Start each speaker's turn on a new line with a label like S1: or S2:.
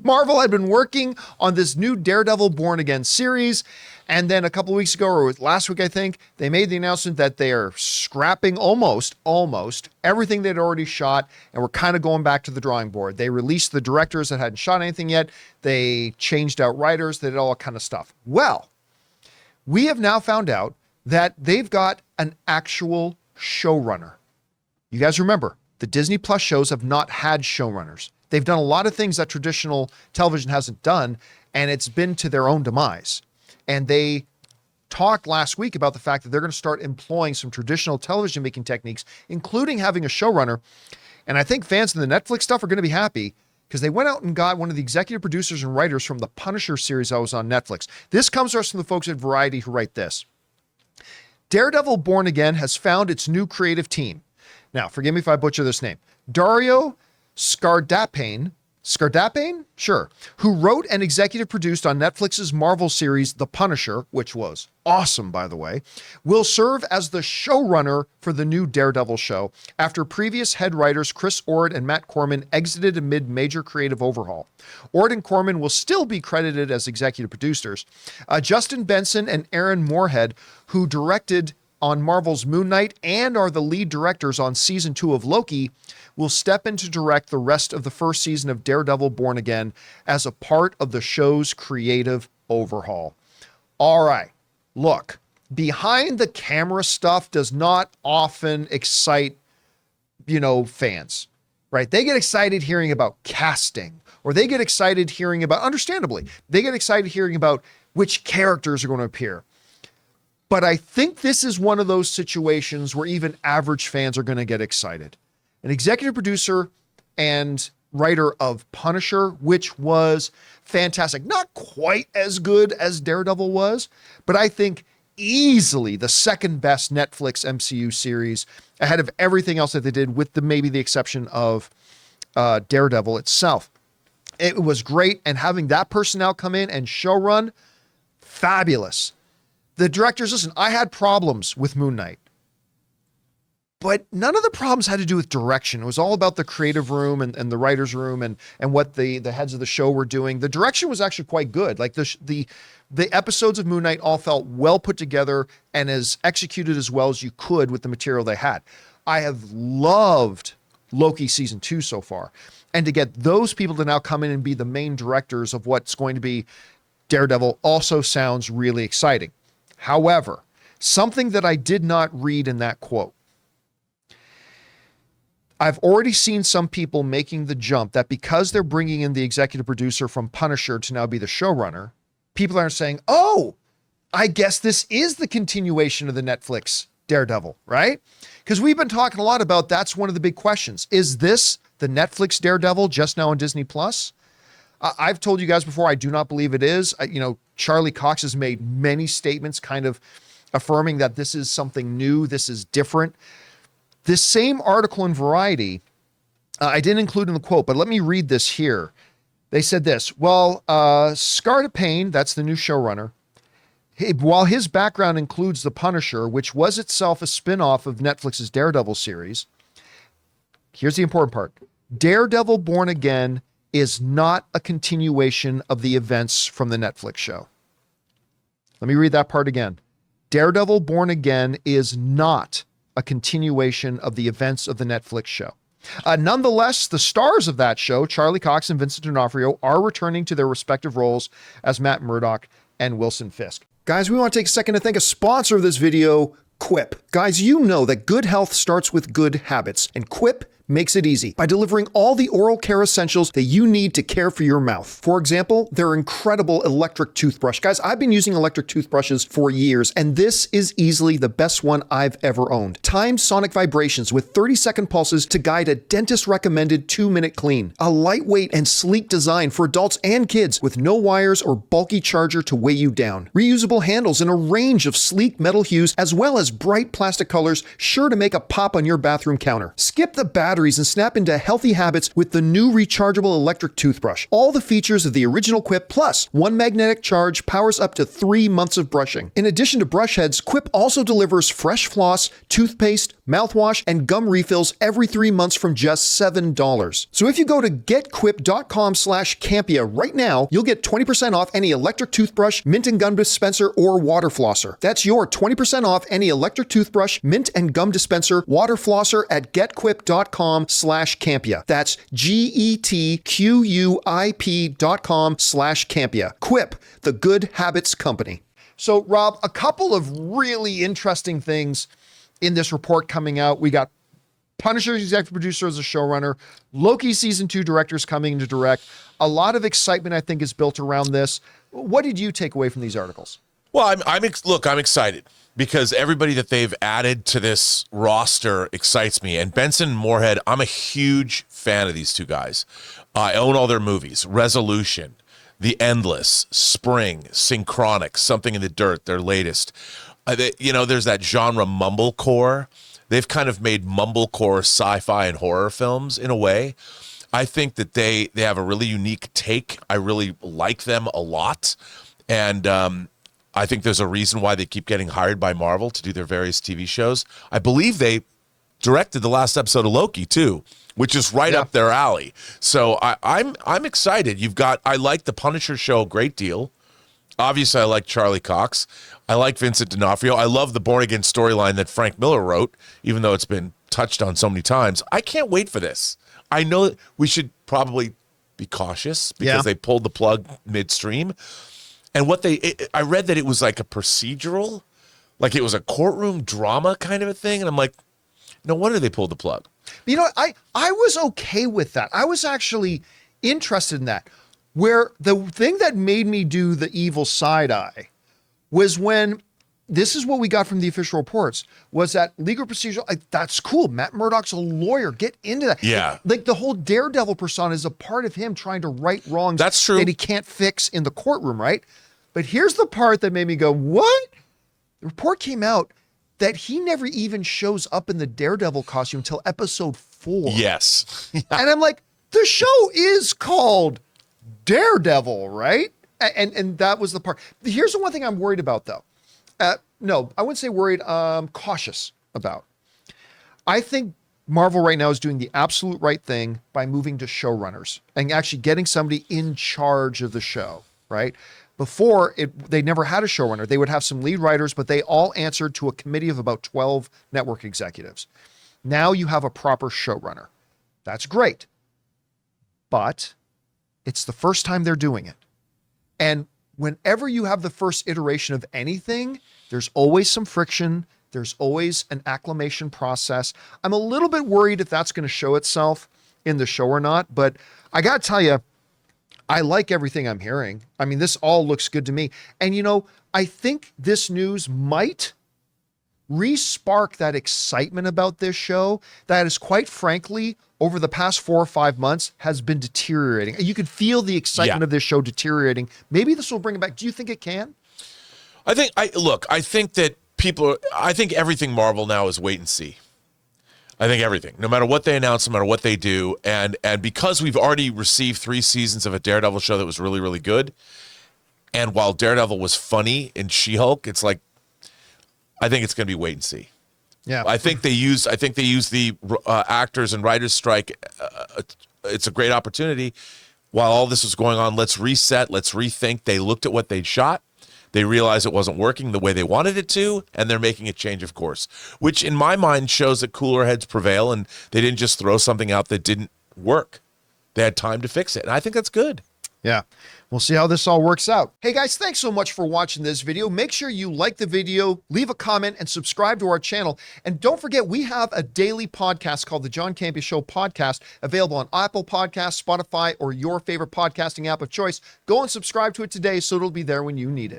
S1: Marvel had been working on this new Daredevil Born Again series. And then a couple of weeks ago, or last week, I think, they made the announcement that they are scrapping almost everything they'd already shot. And we're kind of going back to the drawing board. They released the directors that hadn't shot anything yet. They changed out writers. They did all that kind of stuff. Well, we have now found out that they've got an actual showrunner. You guys remember, the Disney Plus shows have not had showrunners. They've done a lot of things that traditional television hasn't done, and it's been to their own demise. And they talked last week about the fact that they're going to start employing some traditional television making techniques, including having a showrunner. And I think fans of the Netflix stuff are going to be happy because they went out and got one of the executive producers and writers from the Punisher series that was on Netflix. This comes to us from the folks at Variety who write this. Daredevil Born Again has found its new creative team. Now, forgive me if I butcher this name. Dario Scardapane? Sure. Who wrote and executive produced on Netflix's Marvel series, The Punisher, which was awesome, by the way, will serve as the showrunner for the new Daredevil show after previous head writers Chris Ord and Matt Corman exited amid major creative overhaul. Ord and Corman will still be credited as executive producers. Justin Benson and Aaron Moorhead, who directed on Marvel's Moon Knight and are the lead directors on season 2 of Loki, will step in to direct the rest of the first season of Daredevil Born Again as a part of the show's creative overhaul. All right, look, behind the camera stuff does not often excite, fans, right? They get excited hearing about casting, or they get excited hearing about, understandably, they get excited hearing about which characters are going to appear. But I think this is one of those situations where even average fans are going to get excited. An executive producer and writer of Punisher, which was fantastic. Not quite as good as Daredevil was, but I think easily the second best Netflix MCU series ahead of everything else that they did, with maybe the exception of Daredevil itself. It was great, and having that person now come in and showrun, fabulous. The directors, listen, I had problems with Moon Knight, but none of the problems had to do with direction. It was all about the creative room and the writer's room and what the heads of the show were doing. The direction was actually quite good. Like the episodes of Moon Knight all felt well put together and as executed as well as you could with the material they had. I have loved Loki season 2 so far. And to get those people to now come in and be the main directors of what's going to be Daredevil also sounds really exciting. However, something that I did not read in that quote, I've already seen some people making the jump that because they're bringing in the executive producer from Punisher to now be the showrunner, people are saying, oh, I guess this is the continuation of the Netflix Daredevil, right? Because we've been talking a lot about that's one of the big questions. Is this the Netflix Daredevil just now on Disney Plus? I've told you guys before, I do not believe it is. Charlie Cox has made many statements kind of affirming that this is something new, this is different. This same article in Variety, I didn't include in the quote, but let me read this here. They said this, well, Scardapane, that's the new showrunner, while his background includes The Punisher, which was itself a spin-off of Netflix's Daredevil series, here's the important part. Daredevil Born Again is not a continuation of the events from the Netflix show. Let me read that part again. Daredevil Born Again is not a continuation of the events of the Netflix show. Nonetheless, the stars of that show, Charlie Cox and Vincent D'Onofrio, are returning to their respective roles as Matt Murdock and Wilson Fisk. Guys, we want to take a second to thank a sponsor of this video, Quip. Guys, you know that good health starts with good habits, and Quip makes it easy by delivering all the oral care essentials that you need to care for your mouth. For example, their incredible electric toothbrush. Guys, I've been using electric toothbrushes for years, and this is easily the best one I've ever owned. Timed sonic vibrations with 30-second pulses to guide a dentist-recommended 2-minute clean. A lightweight and sleek design for adults and kids with no wires or bulky charger to weigh you down. Reusable handles in a range of sleek metal hues as well as bright plastic colors sure to make a pop on your bathroom counter. Skip the battery batteries and snap into healthy habits with the new rechargeable electric toothbrush. All the features of the original Quip, plus one magnetic charge powers up to 3 months of brushing. In addition to brush heads, Quip also delivers fresh floss, toothpaste, mouthwash, and gum refills every 3 months from just $7. So if you go to getquip.com/Campea right now, you'll get 20% off any electric toothbrush, mint and gum dispenser, or water flosser. That's your 20% off any electric toothbrush, mint and gum dispenser, water flosser at getquip.com/Campea. That's GETQUIP.com/Campea. Quip, the good habits company. So, Rob, a couple of really interesting things in this report coming out. We got Punisher's executive producer as a showrunner, Loki season 2 directors coming to direct. A lot of excitement, I think, is built around this. What did you take away from these articles?
S2: Well, I'm excited because everybody that they've added to this roster excites me. And Benson and Moorhead, I'm a huge fan of these two guys. I own all their movies: Resolution, The Endless, Spring, Synchronic, Something in the Dirt, their latest. There's that genre mumblecore. They've kind of made mumblecore sci-fi and horror films in a way. I think that they have a really unique take. I really like them a lot. And I think there's a reason why they keep getting hired by Marvel to do their various TV shows. I believe they directed the last episode of Loki too, which is right up their alley. So I'm excited. I like the Punisher show a great deal. Obviously, I like Charlie Cox. I like Vincent D'Onofrio. I love the Born Again storyline that Frank Miller wrote, even though it's been touched on so many times. I can't wait for this. I know that we should probably be cautious because they pulled the plug midstream. And I read that it was like a procedural, like it was a courtroom drama kind of a thing. And I'm like, no wonder they pulled the plug.
S1: You know, I was okay with that. I was actually interested in that. Where the thing that made me do the evil side eye was when, this is what we got from the official reports, was that legal procedural, like, that's cool. Matt Murdock's a lawyer. Get into that.
S2: Yeah.
S1: Like the whole Daredevil persona is a part of him trying to right wrongs
S2: that's true.
S1: that he can't fix in the courtroom, right? But here's the part that made me go, what? The report came out that he never even shows up in the Daredevil costume until episode 4.
S2: Yes.
S1: And I'm like, the show is called Daredevil, right? And that was the part. Here's the one thing I'm worried about, though. No, I wouldn't say worried. Cautious about. I think Marvel right now is doing the absolute right thing by moving to showrunners and actually getting somebody in charge of the show, right? Before, they never had a showrunner. They would have some lead writers, but they all answered to a committee of about 12 network executives. Now you have a proper showrunner. That's great. But it's the first time they're doing it. And whenever you have the first iteration of anything, there's always some friction. There's always an acclimation process. I'm a little bit worried if that's going to show itself in the show or not. But I got to tell you, I like everything I'm hearing. I mean, this all looks good to me. And, I think this news might re-spark that excitement about this show that is, quite frankly, over the past 4 or 5 months has been deteriorating. You can feel the excitement of this show deteriorating. Maybe this will bring it back. Do you think it can?
S2: I think that I think everything Marvel now is wait and see. I think everything, no matter what they announce, no matter what they do. And because we've already received 3 seasons of a Daredevil show that was really, really good. And while Daredevil was funny in She-Hulk, it's like, I think it's going to be wait and see.
S1: Yeah,
S2: I think they use the actors and writers strike. It's a great opportunity. While all this was going on, let's reset, let's rethink. They looked at what they'd shot. They realized it wasn't working the way they wanted it to, and they're making a change of course, which in my mind shows that cooler heads prevail, and they didn't just throw something out that didn't work. They had time to fix it, and I think that's good.
S1: Yeah. We'll see how this all works out. Hey guys, thanks so much for watching this video. Make sure you like the video, leave a comment, and subscribe to our channel. And don't forget, we have a daily podcast called the John Campea Show podcast, available on Apple Podcasts, Spotify, or your favorite podcasting app of choice. Go and subscribe to it today so it'll be there when you need it.